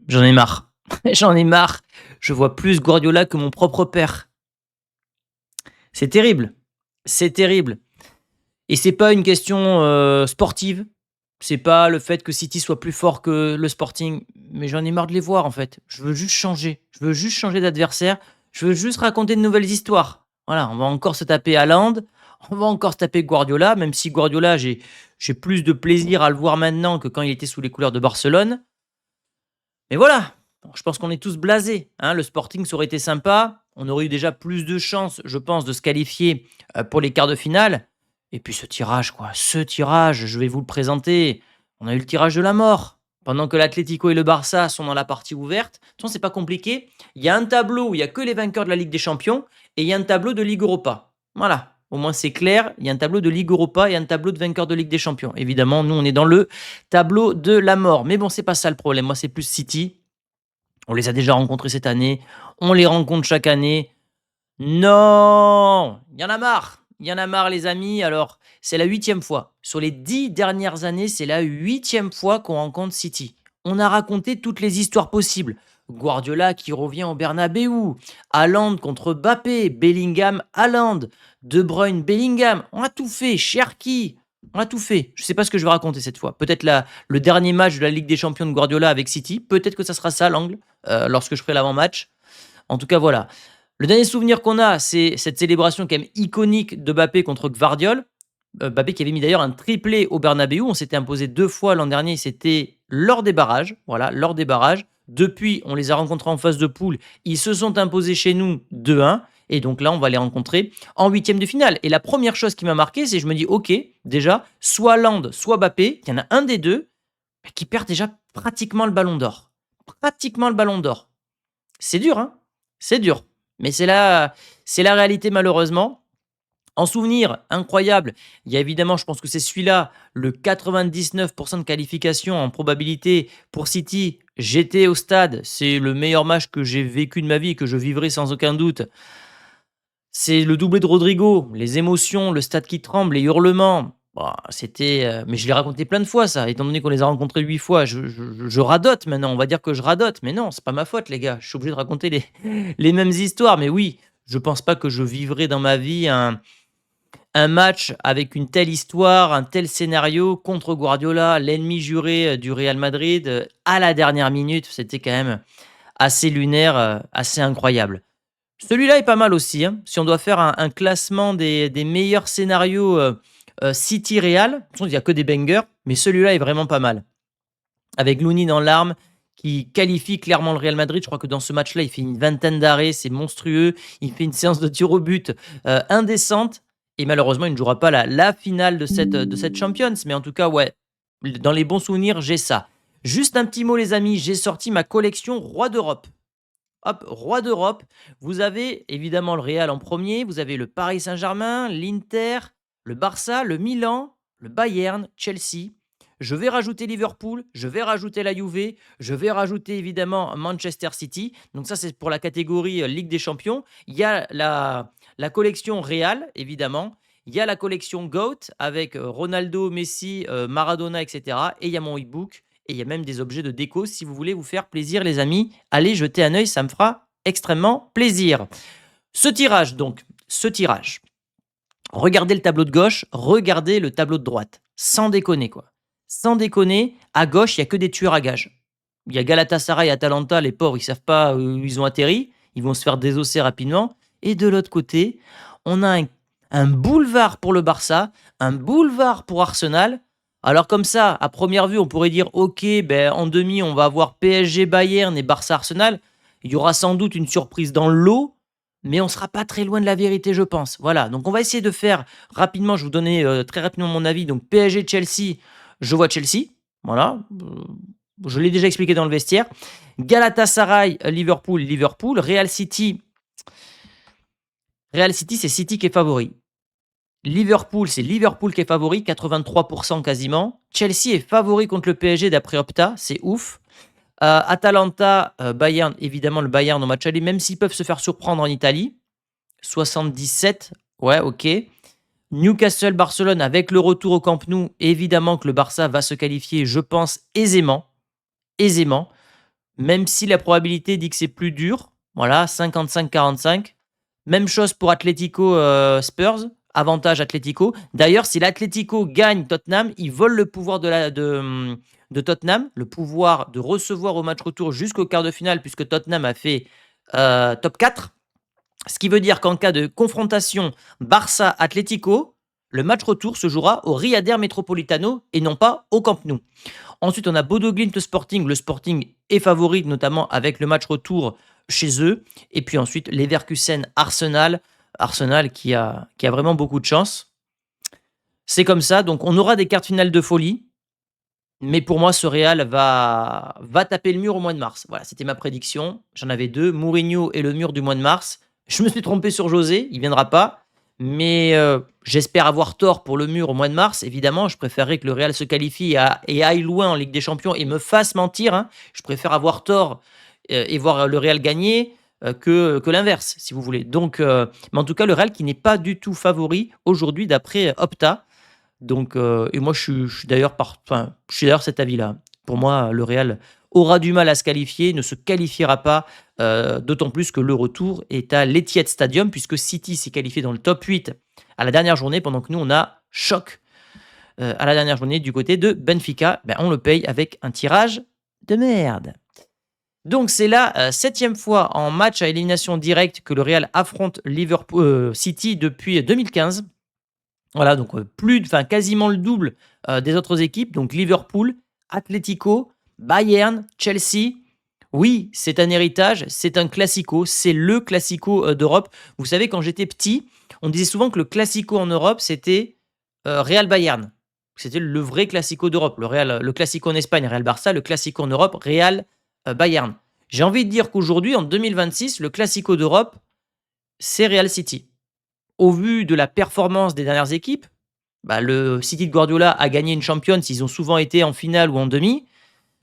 J'en ai marre. J'en ai marre. Je vois plus Guardiola que mon propre père. C'est terrible. C'est terrible et c'est pas une question, sportive. C'est pas le fait que City soit plus fort que le Sporting, mais j'en ai marre de les voir, en fait. Je veux juste changer. Je veux juste changer d'adversaire. Je veux juste raconter de nouvelles histoires. Voilà, on va encore se taper Haaland, on va encore se taper Guardiola, même si Guardiola, j'ai plus de plaisir à le voir maintenant que quand il était sous les couleurs de Barcelone. Mais voilà, bon, je pense qu'on est tous blasés, hein. Le Sporting, ça aurait été sympa. On aurait eu déjà plus de chances, je pense, de se qualifier, pour les quarts de finale. Et puis ce tirage, quoi, ce tirage, je vais vous le présenter. On a eu le tirage de la mort. Pendant que l'Atlético et le Barça sont dans la partie ouverte. De toute façon, c'est pas compliqué. Il y a un tableau où il y a que les vainqueurs de la Ligue des Champions et il y a un tableau de Ligue Europa. Voilà, au moins c'est clair. Il y a un tableau de Ligue Europa et un tableau de vainqueurs de Ligue des Champions. Évidemment, nous, on est dans le tableau de la mort. Mais bon, c'est pas ça le problème. Moi, c'est plus City. On les a déjà rencontrés cette année. On les rencontre chaque année. Non! Il y en a marre. Il y en a marre, les amis. Alors, c'est la huitième fois. Sur les 10 dernières années, c'est la huitième fois qu'on rencontre City. On a raconté toutes les histoires possibles. Guardiola qui revient au Bernabeu, Haaland contre Mbappé, Bellingham, Haaland, De Bruyne, Bellingham. On a tout fait. Cherki. On a tout fait. Je ne sais pas ce que je vais raconter cette fois. Peut-être le dernier match de la Ligue des Champions de Guardiola avec City. Peut-être que ça sera ça l'angle lorsque je ferai l'avant-match. En tout cas, voilà. Le dernier souvenir qu'on a, c'est cette célébration quand même iconique de Mbappé contre Gvardiol. Mbappé qui avait mis d'ailleurs un triplé au Bernabeu. On s'était imposé 2 fois l'an dernier, c'était lors des barrages. Voilà, lors des barrages. Depuis, on les a rencontrés en phase de poule. Ils se sont imposés chez nous 2-1. Et donc là, on va les rencontrer en huitième de finale. Et la première chose qui m'a marqué, c'est que je me dis, ok, déjà, soit Land, soit Mbappé, il y en a un des deux qui perd déjà pratiquement le ballon d'or. Pratiquement le ballon d'or. C'est dur, hein? C'est dur. Mais c'est la réalité malheureusement. En souvenir incroyable, il y a évidemment, je pense que c'est celui-là, le 99 de qualification en probabilité pour City. J'étais au stade, c'est le meilleur match que j'ai vécu de ma vie et que je vivrai sans aucun doute. C'est le doublé de Rodrigo, les émotions, le stade qui tremble, les hurlements. Bah, c'était, mais je l'ai raconté plein de fois ça, étant donné qu'on les a rencontrés 8 fois. Je radote maintenant, on va dire que je radote, mais non, c'est pas ma faute les gars. Je suis obligé de raconter les les mêmes histoires, mais oui, je pense pas que je vivrai dans ma vie un match avec une telle histoire, un tel scénario contre Guardiola, l'ennemi juré, du Real Madrid, à la dernière minute. C'était quand même assez lunaire, assez incroyable. Celui-là est pas mal aussi, hein. Si on doit faire un classement des meilleurs scénarios, City Real, de toute façon, il y a que des bangers, mais celui-là est vraiment pas mal. Avec Looney dans l'arme, qui qualifie clairement le Real Madrid. Je crois que dans ce match-là, il fait une vingtaine d'arrêts, c'est monstrueux. Il fait une séance de tir au but, indécente et malheureusement, il ne jouera pas la finale de cette Champions. Mais en tout cas, ouais, dans les bons souvenirs, j'ai ça. Juste un petit mot les amis, j'ai sorti ma collection Roi d'Europe. Hop, Roi d'Europe. Vous avez évidemment le Real en premier, vous avez le Paris Saint-Germain, l'Inter, le Barça, le Milan, le Bayern, Chelsea. Je vais rajouter Liverpool, je vais rajouter la Juve, je vais rajouter évidemment Manchester City. Donc ça, c'est pour la catégorie Ligue des Champions. Il y a la collection Real, évidemment. Il y a la collection GOAT avec Ronaldo, Messi, Maradona, etc. Et il y a mon e-book et il y a même des objets de déco si vous voulez vous faire plaisir, les amis. Allez jeter un œil, ça me fera extrêmement plaisir. Ce tirage, donc, ce tirage. Regardez le tableau de gauche, regardez le tableau de droite. Sans déconner, quoi. Sans déconner, à gauche, il n'y a que des tueurs à gages. Il y a Galatasaray, Atalanta, les pauvres, ils savent pas où ils ont atterri. Ils vont se faire désosser rapidement. Et de l'autre côté, on a un boulevard pour le Barça, un boulevard pour Arsenal. Alors comme ça, à première vue, on pourrait dire, ok, ben, en demi, on va avoir PSG, Bayern et Barça, Arsenal. Il y aura sans doute une surprise dans le lot, mais on ne sera pas très loin de la vérité, je pense. Voilà, donc on va essayer de faire rapidement, je vais vous donner très rapidement mon avis. Donc PSG, Chelsea, je vois Chelsea. Voilà, je l'ai déjà expliqué dans le vestiaire. Galatasaray, Liverpool, Liverpool. Real City, c'est City qui est favori. Liverpool, c'est Liverpool qui est favori, 83% quasiment. Chelsea est favori contre le PSG d'après Opta, c'est ouf. Atalanta, Bayern, évidemment le Bayern au match aller, même s'ils peuvent se faire surprendre en Italie. 77, ouais, ok. Newcastle, Barcelone, avec le retour au Camp Nou, évidemment que le Barça va se qualifier, je pense, aisément. Aisément. même si la probabilité dit que c'est plus dur. Voilà, 55-45. Même chose pour Atlético Spurs, avantage Atlético. D'ailleurs, si l'Atlético gagne Tottenham, ils volent le pouvoir de Tottenham, le pouvoir de recevoir au match retour jusqu'au quart de finale, puisque Tottenham a fait top 4. Ce qui veut dire qu'en cas de confrontation Barça-Atlético, le match retour se jouera au Riader Metropolitano et non pas au Camp Nou. Ensuite, on a Bodo Glimt Sporting. Le Sporting est favori, notamment avec le match retour chez eux. Et puis ensuite, Leverkusen Arsenal. Arsenal qui a vraiment beaucoup de chance. C'est comme ça. Donc, on aura des quarts de finale de folie. Mais pour moi, ce Real va taper le mur au mois de mars. Voilà, c'était ma prédiction. J'en avais deux, Mourinho et le mur du mois de mars. Je me suis trompé sur José, il ne viendra pas. Mais j'espère avoir tort pour le mur au mois de mars. Évidemment, je préférerais que le Real se qualifie et aille loin en Ligue des Champions et me fasse mentir, hein. Je préfère avoir tort et voir le Real gagner que l'inverse, si vous voulez. Donc, mais en tout cas, le Real qui n'est pas du tout favori aujourd'hui d'après Opta. Donc, et moi, je suis d'ailleurs cet avis-là. Pour moi, le Real aura du mal à se qualifier, ne se qualifiera pas, d'autant plus que le retour est à l'Etihad Stadium, puisque City s'est qualifié dans le top 8 à la dernière journée, pendant que nous, on a choc à la dernière journée du côté de Benfica. Ben, on le paye avec un tirage de merde. Donc, c'est la 7e fois en match à élimination directe que le Real affronte City depuis 2015. Voilà, donc quasiment le double des autres équipes. Donc Liverpool, Atlético, Bayern, Chelsea. Oui, c'est un héritage, c'est un classico, c'est le classico d'Europe. Vous savez, quand j'étais petit, on disait souvent que le classico en Europe, c'était Real-Bayern. C'était le vrai classico d'Europe. Le classico en Espagne, Real-Barça. Le classico en Europe, Real-Bayern. J'ai envie de dire qu'aujourd'hui, en 2026, le classico d'Europe, c'est Real City. Au vu de la performance des dernières équipes, le City de Guardiola a gagné une Champions, ils ont souvent été en finale ou en demi,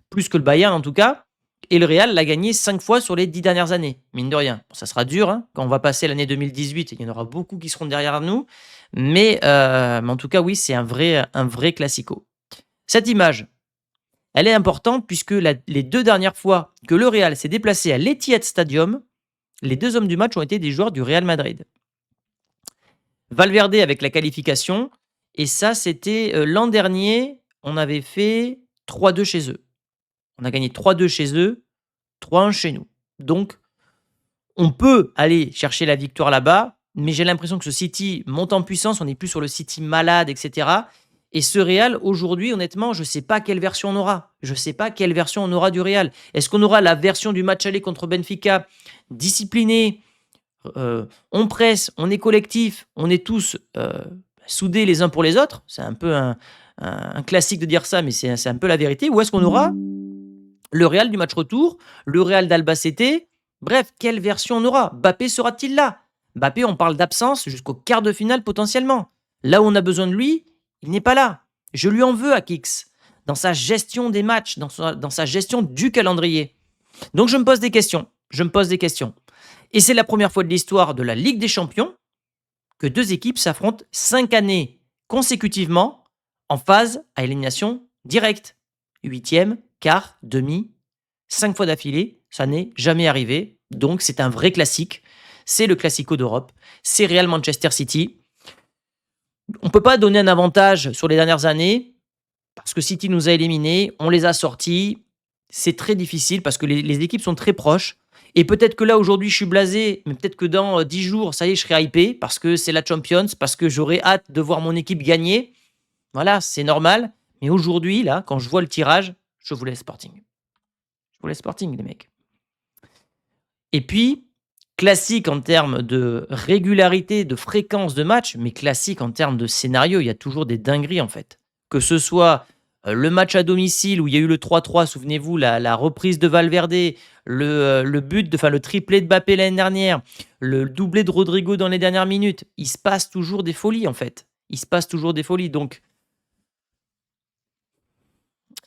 plus que le Bayern en tout cas, et le Real l'a gagné 5 fois sur les 10 dernières années, mine de rien. Bon, ça sera dur, hein, quand on va passer l'année 2018, il y en aura beaucoup qui seront derrière nous, mais en tout cas, oui, c'est un vrai classico. Cette image, elle est importante puisque les 2 dernières fois que le Real s'est déplacé à l'Etihad Stadium, les 2 hommes du match ont été des joueurs du Real Madrid. Valverde avec la qualification. Et ça, c'était l'an dernier, on avait fait 3-2 chez eux. On a gagné 3-2 chez eux, 3-1 chez nous. Donc, on peut aller chercher la victoire là-bas, mais j'ai l'impression que ce City monte en puissance. On n'est plus sur le City malade, etc. Et ce Real, aujourd'hui, honnêtement, je ne sais pas quelle version on aura. Je ne sais pas quelle version on aura du Real. Est-ce qu'on aura la version du match aller contre Benfica, discipliné, on presse, on est collectif, on est tous soudés les uns pour les autres. C'est un peu un classique de dire ça, mais c'est un peu la vérité. Ou est-ce qu'on aura le Real du match retour, le Real d'Albacete? Bref, quelle version on aura? Mbappé sera-t-il là? Mbappé, on parle d'absence jusqu'au quart de finale potentiellement. Là où on a besoin de lui, il n'est pas là. Je lui en veux à Kix, dans sa gestion des matchs, dans sa gestion du calendrier. Donc je me pose des questions. Et c'est la première fois de l'histoire de la Ligue des Champions que 2 équipes s'affrontent 5 années consécutivement en phase à élimination directe. 8e, quart, demi, 5 fois d'affilée, ça n'est jamais arrivé. Donc c'est un vrai classique. C'est le classico d'Europe. C'est Real Manchester City. On ne peut pas donner un avantage sur les dernières années parce que City nous a éliminés, on les a sortis. C'est très difficile parce que les équipes sont très proches. Et peut-être que là, aujourd'hui, je suis blasé, mais peut-être que dans 10 jours, ça y est, je serai hypé parce que c'est la Champions, parce que j'aurai hâte de voir mon équipe gagner. Voilà, c'est normal. Mais aujourd'hui, là, quand je vois le tirage, je vous laisse Sporting. Je vous laisse Sporting, les mecs. Et puis, classique en termes de régularité, de fréquence de match, mais classique en termes de scénario, il y a toujours des dingueries, en fait. Que ce soit le match à domicile où il y a eu le 3-3, souvenez-vous, la reprise de Valverde, le triplé de Mbappé l'année dernière, le doublé de Rodrigo dans les dernières minutes. Il se passe toujours des folies, en fait. Donc,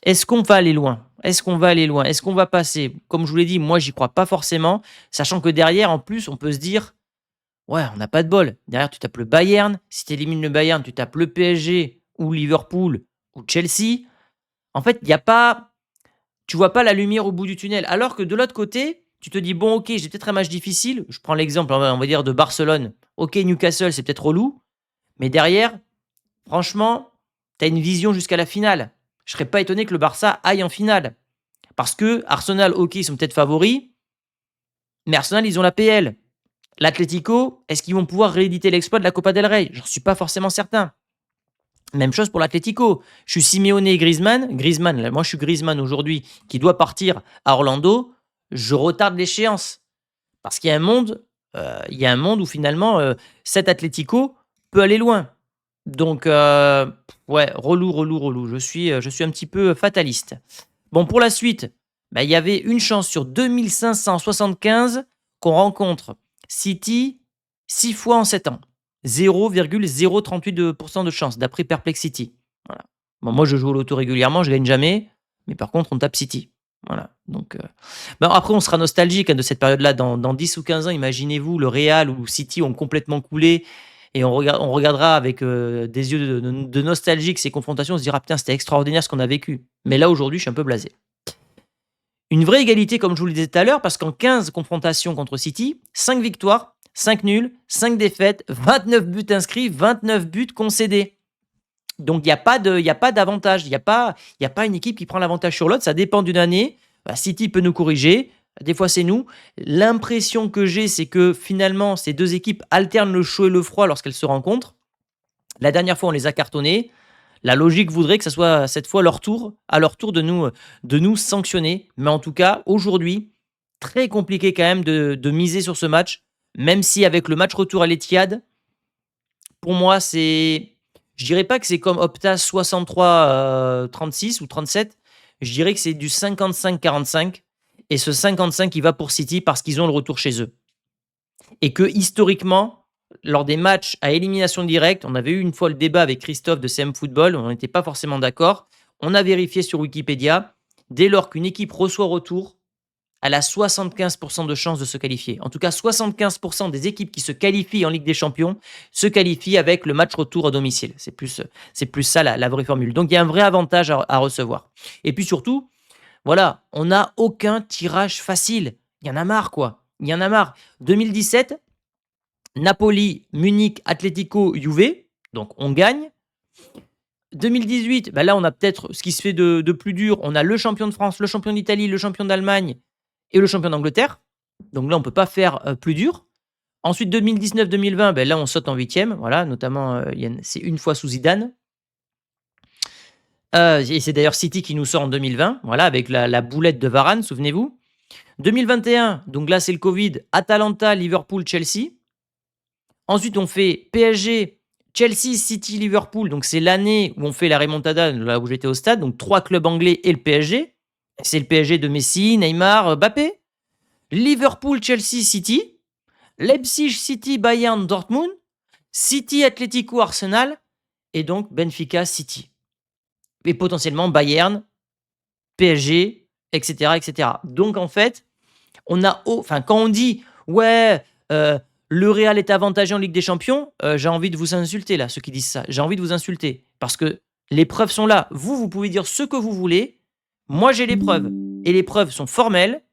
est-ce qu'on va aller loin? Est-ce qu'on va passer? Comme je vous l'ai dit, moi, j'y crois pas forcément, sachant que derrière, en plus, on peut se dire, ouais, on n'a pas de bol. Derrière, tu tapes le Bayern. Si tu élimines le Bayern, tu tapes le PSG ou Liverpool ou Chelsea. En fait, il n'y a pas... tu vois pas la lumière au bout du tunnel. Alors que de l'autre côté, tu te dis: «Bon, OK, j'ai peut-être un match difficile». Je prends l'exemple, on va dire de Barcelone. OK, Newcastle, c'est peut-être relou, mais derrière, franchement, tu as une vision jusqu'à la finale. Je serais pas étonné que le Barça aille en finale. Parce que Arsenal, OK, ils sont peut-être favoris, mais Arsenal, ils ont la PL. L'Atlético, est-ce qu'ils vont pouvoir rééditer l'exploit de la Copa del Rey? J'en suis pas forcément certain. Même chose pour l'Atlético. Je suis Simeone et Griezmann. Griezmann, là, moi je suis Griezmann aujourd'hui qui doit partir à Orlando. Je retarde l'échéance. Parce il y a un monde où finalement cet Atlético peut aller loin. Donc, ouais, relou, relou, relou. Je suis un petit peu fataliste. Bon, pour la suite, bah, il y avait une chance sur 2575 qu'on rencontre City 6 fois en 7 ans. 0,038% de chance, d'après Perplexity. Voilà. Bon, moi, je joue au loto régulièrement, je gagne jamais. Mais par contre, on tape City. Voilà. Donc, bon, après, on sera nostalgique hein, de cette période-là. Dans 10 ou 15 ans, imaginez-vous, le Real ou City ont complètement coulé. Et on regardera avec des yeux de nostalgie ces confrontations. On se dira, putain, c'était extraordinaire ce qu'on a vécu. Mais là, aujourd'hui, je suis un peu blasé. Une vraie égalité, comme je vous le disais tout à l'heure, parce qu'en 15 confrontations contre City, 5 victoires, 5 nuls, 5 défaites, 29 buts inscrits, 29 buts concédés. Donc, il n'y a pas d'avantage. Il n'y a pas une équipe qui prend l'avantage sur l'autre. Ça dépend d'une année. Bah, City peut nous corriger. Des fois, c'est nous. L'impression que j'ai, c'est que finalement, ces deux équipes alternent le chaud et le froid lorsqu'elles se rencontrent. La dernière fois, on les a cartonnés. La logique voudrait que ce soit cette fois à leur tour de nous sanctionner. Mais en tout cas, aujourd'hui, très compliqué quand même de miser sur ce match. Même si avec le match retour à l'Etihad, pour moi, je dirais pas que c'est comme Opta 63-36 ou 37. Je dirais que c'est du 55-45. Et ce 55, il va pour City parce qu'ils ont le retour chez eux. Et que historiquement, lors des matchs à élimination directe, on avait eu une fois le débat avec Christophe de CM Football, on n'était pas forcément d'accord. On a vérifié sur Wikipédia, dès lors qu'une équipe reçoit retour, elle a 75% de chances de se qualifier. En tout cas, 75% des équipes qui se qualifient en Ligue des Champions se qualifient avec le match retour à domicile. C'est plus ça la vraie formule. Donc, il y a un vrai avantage à recevoir. Et puis surtout, voilà, on n'a aucun tirage facile. Il y en a marre, quoi. Il y en a marre. 2017, Napoli, Munich, Atlético, Juve. Donc, on gagne. 2018, bah là, on a peut-être ce qui se fait de plus dur. On a le champion de France, le champion d'Italie, le champion d'Allemagne et le champion d'Angleterre. Donc là, on ne peut pas faire plus dur. Ensuite, 2019-2020, ben là, on saute en huitième. Voilà, notamment, c'est une fois sous Zidane. Et c'est d'ailleurs City qui nous sort en 2020, voilà, avec la boulette de Varane, souvenez-vous. 2021, donc là, c'est le Covid. Atalanta, Liverpool, Chelsea. Ensuite, on fait PSG, Chelsea, City, Liverpool. Donc, c'est l'année où on fait la remontada, là où j'étais au stade. Donc, 3 clubs anglais et le PSG. C'est le PSG de Messi, Neymar, Mbappé. Liverpool, Chelsea, City. Leipzig, City, Bayern, Dortmund. City, Atlético, Arsenal. Et donc, Benfica, City. Et potentiellement Bayern, PSG, etc., etc. Donc, en fait, quand on dit, ouais, le Real est avantagé en Ligue des Champions, j'ai envie de vous insulter, là, ceux qui disent ça. J'ai envie de vous insulter. Parce que les preuves sont là. Vous pouvez dire ce que vous voulez. Moi, j'ai les preuves. Et les preuves sont formelles.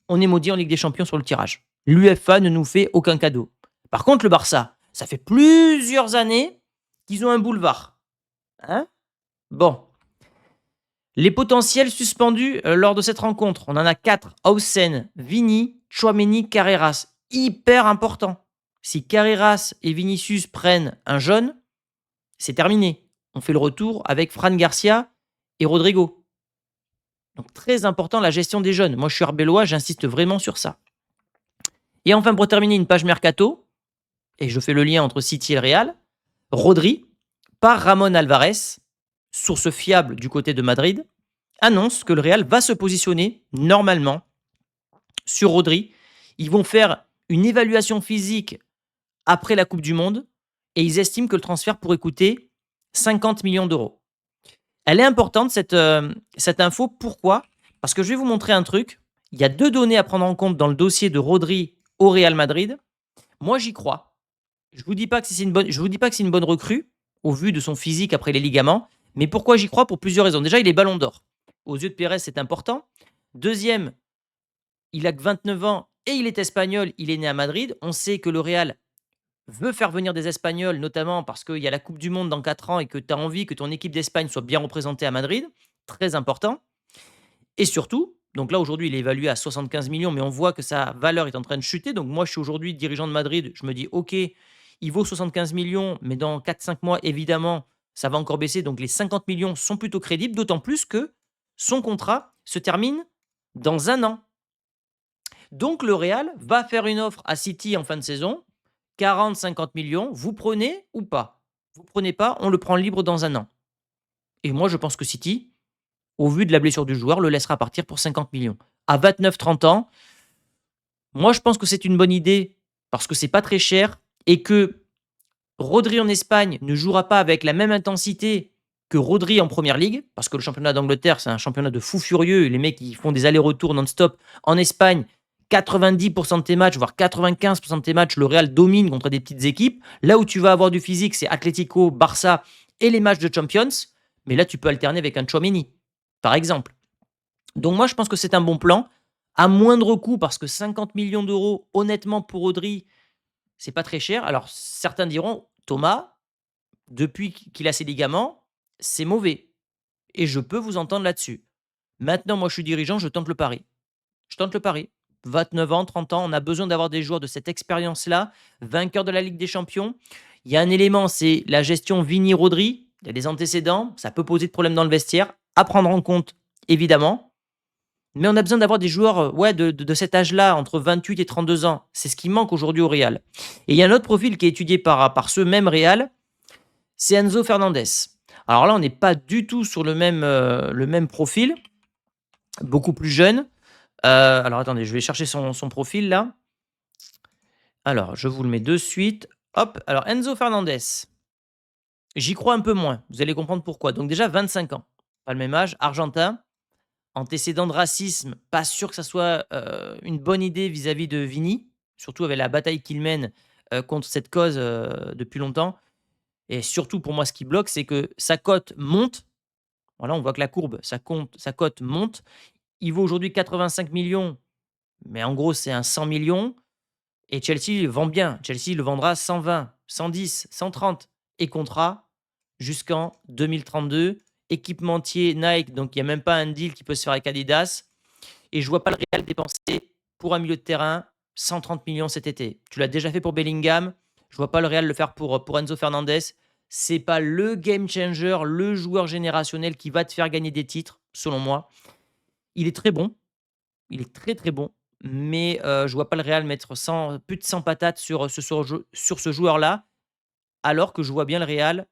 On est maudit en Ligue des Champions sur le tirage. L'UEFA ne nous fait aucun cadeau. Par contre, le Barça, ça fait plusieurs années qu'ils ont un boulevard. Hein? Bon. Les potentiels suspendus lors de cette rencontre, on en a 4. Hausen, Vini, Tchouaméni, Carreras. Hyper important. Si Carreras et Vinicius prennent un jaune, c'est terminé. On fait le retour avec Fran Garcia et Rodrigo. Donc très important la gestion des jeunes. Moi je suis arbellois, j'insiste vraiment sur ça. Et enfin pour terminer une page mercato, et je fais le lien entre City et le Real, Rodri, par Ramon Alvarez, source fiable du côté de Madrid, annonce que le Real va se positionner normalement sur Rodri. Ils vont faire une évaluation physique après la Coupe du Monde et ils estiment que le transfert pourrait coûter 50 millions d'euros. Elle est importante cette info. Pourquoi? Parce que je vais vous montrer un truc. Il y a 2 données à prendre en compte dans le dossier de Rodri au Real Madrid. Moi, j'y crois. Je vous dis pas que c'est une bonne recrue au vu de son physique après les ligaments. Mais pourquoi j'y crois? Pour plusieurs raisons. Déjà, il est ballon d'or. aux yeux de Pérez, c'est important. Deuxième, il a que 29 ans et il est espagnol, il est né à Madrid. On sait que le Real veut faire venir des Espagnols, notamment parce qu'il y a la Coupe du Monde dans 4 ans et que tu as envie que ton équipe d'Espagne soit bien représentée à Madrid. Très important. Et surtout, donc là aujourd'hui, il est évalué à 75 millions, mais on voit que sa valeur est en train de chuter. Donc moi, je suis aujourd'hui dirigeant de Madrid. Je me dis, OK, il vaut 75 millions, mais dans 4-5 mois, évidemment, ça va encore baisser. Donc les 50 millions sont plutôt crédibles, d'autant plus que son contrat se termine dans 1 an. Donc le Real va faire une offre à City en fin de saison, 40-50 millions. Vous prenez ou pas? Vous prenez pas, on le prend libre dans 1 an. Et moi, je pense que City, au vu de la blessure du joueur, le laissera partir pour 50 millions. À 29-30 ans, moi, je pense que c'est une bonne idée parce que c'est pas très cher et que Rodri en Espagne ne jouera pas avec la même intensité que Rodri en première ligue, parce que le championnat d'Angleterre, c'est un championnat de fous furieux. Les mecs, ils font des allers-retours non-stop. En Espagne, 90% de tes matchs, voire 95% de tes matchs, le Real domine contre des petites équipes. Là où tu vas avoir du physique, c'est Atlético, Barça et les matchs de Champions. Mais là, tu peux alterner avec un Tchouaméni, par exemple. Donc moi, je pense que c'est un bon plan, à moindre coût, parce que 50 millions d'euros, honnêtement, pour Rodri, c'est pas très cher. Alors, certains diront, Thomas, depuis qu'il a ses ligaments, c'est mauvais. Et je peux vous entendre là-dessus. Maintenant, moi, je suis dirigeant, je tente le pari. Je tente le pari. 29 ans, 30 ans, on a besoin d'avoir des joueurs de cette expérience-là, vainqueurs de la Ligue des Champions. Il y a un élément, c'est la gestion Vini-Rodri. Il y a des antécédents, ça peut poser de problèmes dans le vestiaire, à prendre en compte, évidemment. Mais on a besoin d'avoir des joueurs de cet âge-là, entre 28 et 32 ans. C'est ce qui manque aujourd'hui au Real. Et il y a un autre profil qui est étudié par ce même Real, c'est Enzo Fernandez. Alors là, on n'est pas du tout sur le même profil, beaucoup plus jeune. Alors attendez, je vais chercher son profil là. Alors, je vous le mets de suite. Hop, alors Enzo Fernandez, j'y crois un peu moins. Vous allez comprendre pourquoi. Donc déjà 25 ans, pas le même âge, argentin, antécédent de racisme, pas sûr que ça soit une bonne idée vis-à-vis de Vini, surtout avec la bataille qu'il mène contre cette cause depuis longtemps. Et surtout pour moi, ce qui bloque, c'est que sa cote monte. Voilà, on voit que la courbe, sa cote monte. Il vaut aujourd'hui 85 millions, mais en gros, c'est un 100 millions. Et Chelsea vend bien. Chelsea le vendra 120, 110, 130 et contrat jusqu'en 2032. Équipementier Nike, donc il n'y a même pas un deal qui peut se faire avec Adidas. Et je vois pas le Real dépenser pour un milieu de terrain 130 millions cet été. Tu l'as déjà fait pour Bellingham. Je vois pas le Real le faire pour Enzo Fernandez. C'est pas le game changer, le joueur générationnel qui va te faire gagner des titres, selon moi. Il est très bon. Il est très, très bon. Mais je vois pas le Real mettre plus de 100 patates sur ce joueur-là, alors que je vois bien le Real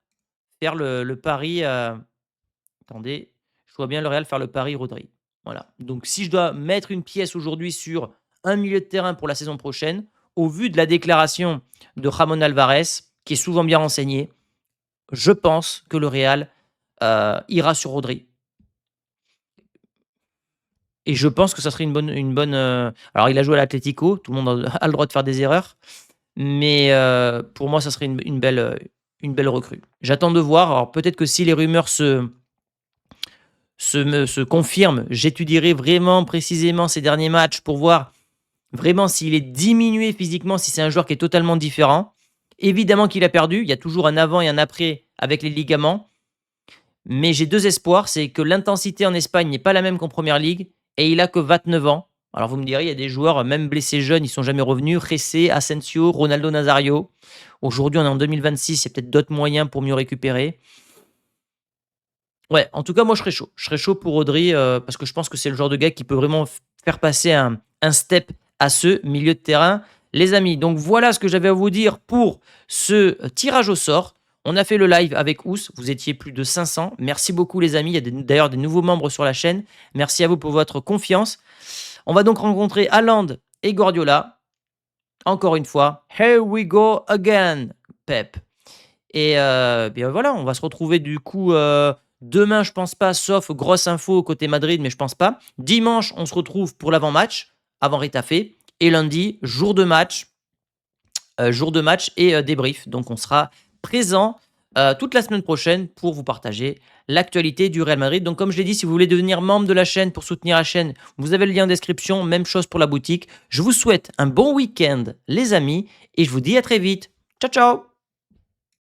faire le pari, attendez, je vois bien le Real faire le pari Rodri. Voilà. Donc si je dois mettre une pièce aujourd'hui sur un milieu de terrain pour la saison prochaine, au vu de la déclaration de Ramon Alvarez, qui est souvent bien renseigné, je pense que le Real ira sur Rodri. Et je pense que ça serait une bonne, alors il a joué à l'Atlético, tout le monde a le droit de faire des erreurs, mais pour moi, ça serait une belle recrue. J'attends de voir. Alors peut-être que si les rumeurs se confirment, j'étudierai vraiment précisément ces derniers matchs pour voir vraiment s'il est diminué physiquement, si c'est un joueur qui est totalement différent. Évidemment qu'il a perdu, il y a toujours un avant et un après avec les ligaments, mais j'ai 2 espoirs, c'est que l'intensité en Espagne n'est pas la même qu'en première ligue et il a que 29 ans. Alors vous me direz, il y a des joueurs, même blessés jeunes, ils sont jamais revenus. Jessé, Asensio, Ronaldo Nazario. Aujourd'hui, on est en 2026, il y a peut-être d'autres moyens pour mieux récupérer. Ouais, en tout cas, moi, je serais chaud. Je serais chaud pour Rodri parce que je pense que c'est le genre de gars qui peut vraiment faire passer un step à ce milieu de terrain. Les amis, donc voilà ce que j'avais à vous dire pour ce tirage au sort. On a fait le live avec Ous, vous étiez plus de 500. Merci beaucoup les amis, il y a d'ailleurs des nouveaux membres sur la chaîne. Merci à vous pour votre confiance. On va donc rencontrer Haaland et Guardiola. Encore une fois, here we go again, Pep. Et bien voilà, on va se retrouver du coup demain, je pense pas, sauf grosse info côté Madrid, mais je pense pas. Dimanche, on se retrouve pour l'avant-match, avant Retafe. Et lundi, jour de match et débrief. Donc on sera présent toute la semaine prochaine pour vous partager l'actualité du Real Madrid. Donc comme je l'ai dit, si vous voulez devenir membre de la chaîne pour soutenir la chaîne, vous avez le lien en description. Même chose pour la boutique. Je vous souhaite un bon week-end les amis et je vous dis à très vite. Ciao ciao.